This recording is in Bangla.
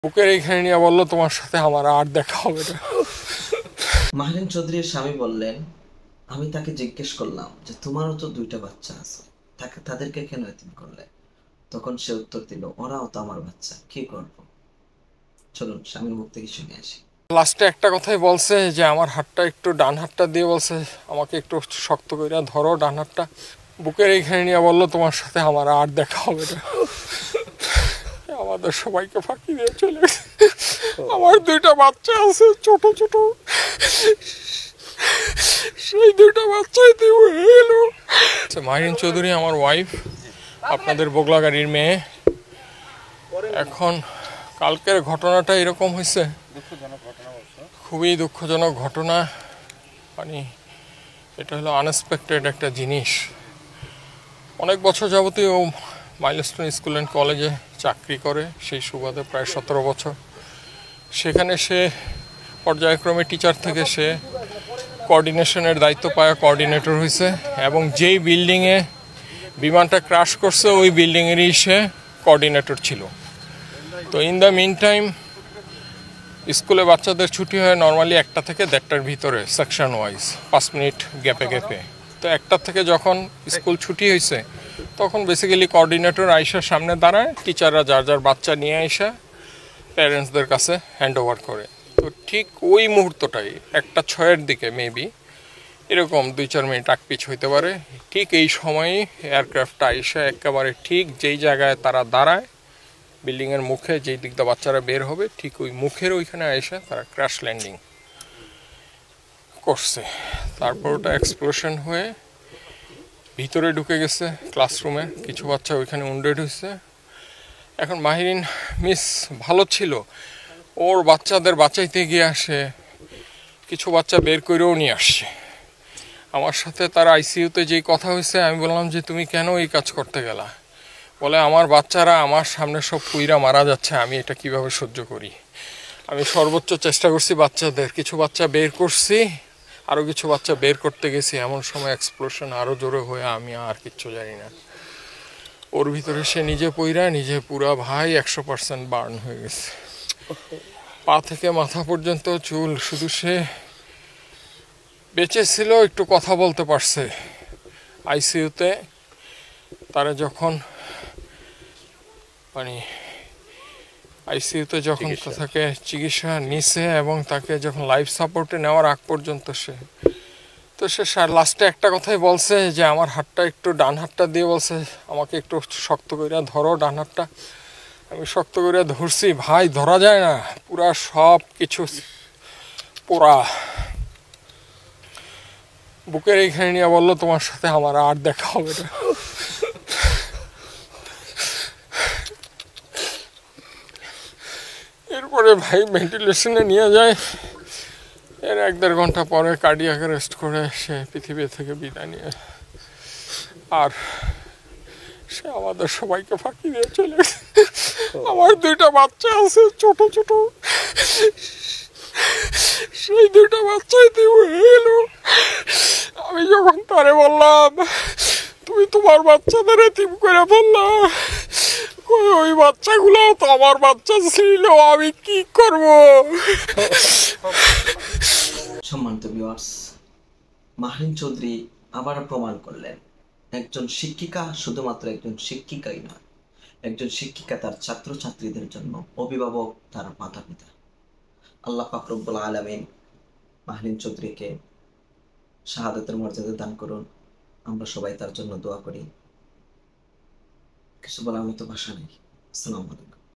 বুকের এইখানে নিয়ে বললো তোমার সাথে আমার আর দেখা হবে না। মাহরিন চৌধুরীর স্বামী বললেন, আমি তাকে জিজ্ঞেস করলাম যে তোমারও তো দুইটা বাচ্চা আছে, তাদেরকে কেন এতিম করলে? তখন সে উত্তর দিল, ওরাও তো আমার বাচ্চা, কি করব? চলুন স্বামীর মুখ থেকে শুনে আসি। লাস্টে একটা কথাই বলছে যে আমার হাতটা একটু ডান হাতটা দিয়ে বলছে আমাকে একটু শক্ত করে ধরো ডান হাতটা। বুকের এইখানে নিয়ে বললো তোমার সাথে আমার আর দেখা হবে না। আমাদের সবাইকে ফাঁকি দিয়ে চলে গেছে। আমার দুইটা বাচ্চা আছে ছোট ছোট, সেই দুইটা বাচ্চাই দিয়ে হয়ে গেল। মাহিন চৌধুরী আমার ওয়াইফ, আপনাদের বগলা গাড়ির মেয়ে। এখন কালকের ঘটনাটা এরকম হয়েছে, খুবই দুঃখজনক ঘটনা। মানে এটা হলো আনএক্সপেক্টেড একটা জিনিস। অনেক বছর যাবতীয় মাইলস্টোন স্কুল অ্যান্ড কলেজে চাকরি করে, সেই সুবাদে প্রায় 17 বছর। সেখানে সে পর্যায়ক্রমে টিচার থেকে সে কোঅর্ডিনেশনের দায়িত্ব পায়, কোঅর্ডিনেটর হয়েছে, এবং যেই বিল্ডিংয়ে বিমানটা ক্র্যাশ করছে ওই বিল্ডিংয়েরই সে কোঅর্ডিনেটর ছিল। তো ইন দ্য মিন টাইম স্কুলে বাচ্চাদের ছুটি হয় নর্মালি 1টা থেকে 1:30টার ভিতরে, সেকশন ওয়াইজ 5 মিনিট গ্যাপে গ্যাপে। তো 1টা থেকে যখন স্কুল ছুটি হয়েছে তখন বেসিক্যালি কোঅর্ডিনেটর আইসার সামনে দাঁড়ায়, টিচাররা যার যার বাচ্চা নিয়ে আইসা প্যারেন্টসদের কাছে হ্যান্ড ওভার করে। তো ঠিক ওই মুহূর্তটাই 1:06-এর দিকে মেবি এরকম 2-4 মিনিট আগপিছ হইতে পারে, ঠিক এই সময়ই এয়ারক্রাফটটা আইসা একেবারে ঠিক যেই জায়গায় তারা দাঁড়ায় বিল্ডিংয়ের মুখে, যেই দিক দিয়ে বাচ্চারা বের হবে ঠিক ওই মুখের ওইখানে আইসা তারা ক্র্যাশ ল্যান্ডিং করছে। তারপর ওটা এক্সপ্লোশন হয়ে ভিতরে ঢুকে গেছে ক্লাসরুমে, কিছু বাচ্চা ওইখানে উন্ডেড হয়েছে। এখন মাহিরিন মিস ভালো ছিল, ওর বাচ্চাদের বাঁচাইতে গিয়ে আসে কিছু বাচ্চা বের করেও নিয়ে আসছে। আমার সাথে তার আইসিইউতে যেই কথা হয়েছে আমি বললাম যে তুমি কেন এই কাজ করতে গেলা? বলে আমার বাচ্চারা আমার সামনে সব পুইরা মারা যাচ্ছে, আমি এটা কিভাবে সহ্য করি। আমি সর্বোচ্চ চেষ্টা করছি বাচ্চাদের, কিছু বাচ্চা বের করছি, আরও কিছু বাচ্চা বের করতে গেছি, এমন সময় এক্সপ্লোশন আরও জোরে হয়ে আমি আর কিচ্ছু জানি না। ওর ভিতরে সে নিজে পইরা নিজে পুরা ভাই 100% বার্ন হয়ে গেছে, পা থেকে মাথা পর্যন্ত চুল। শুধু সে বেঁচে ছিল, একটু কথা বলতে পারছে আইসিইউতে। তারা যখন মানে আইসিইউতে যখন তাকে চিকিৎসা নিছে এবং তাকে যখন লাইফ সাপোর্টে নেওয়ার আগ পর্যন্ত সে লাস্টে একটা কথাই বলছে যে আমার হাতটা একটু ডান হাতটা দিয়ে বলছে আমাকে একটু শক্ত করে ধরো ডান হাতটা। আমি শক্ত করে ধরছি, ভাই ধরা যায় না, পুরা সব কিছু পোড়া। বুকের এইখানে নিয়ে বললো তোমার সাথে আমার আর দেখা হবে না। এরপরে ভাই ভেন্টিলেশনে নিয়ে যায়, এর 1-1.5 ঘন্টা পরে কার্ডিয়াক অ্যারেস্ট করে সে পৃথিবী থেকে বিদায় নিয়ে, আর সে আমাদের সবাইকে ফাঁকি দিয়ে চলে গেছে। আমার দুইটা বাচ্চা আছে ছোট ছোট, সেই দুইটা বাচ্চাই দিয়ে হয়ে গেল। আমি যখন তারে বললাম তুমি তোমার বাচ্চাদের এতিম করে বললা, ওই বাচ্চাগুলো তো আমার বাচ্চা ছিল, আমি কি করব? সম্মানিত ভিউয়ার্স, মাহরিন চৌধুরী আবার প্রমাণ করলেন একজন শিক্ষিকা শুধুমাত্র একজন শিক্ষিকাই নয়, একজন শিক্ষিকা তার ছাত্রছাত্রীদের জন্য অভিভাবক, তার মাতা পিতা। আল্লাহ পাক রব্বুল আলামিন মাহরিন চৌধুরীকে শাহাদাতের মর্যাদা দান করুন। আমরা সবাই তার জন্য দোয়া করি। কিছু বলার মতো ভাষা নেই। আসসালামু আলাইকুম।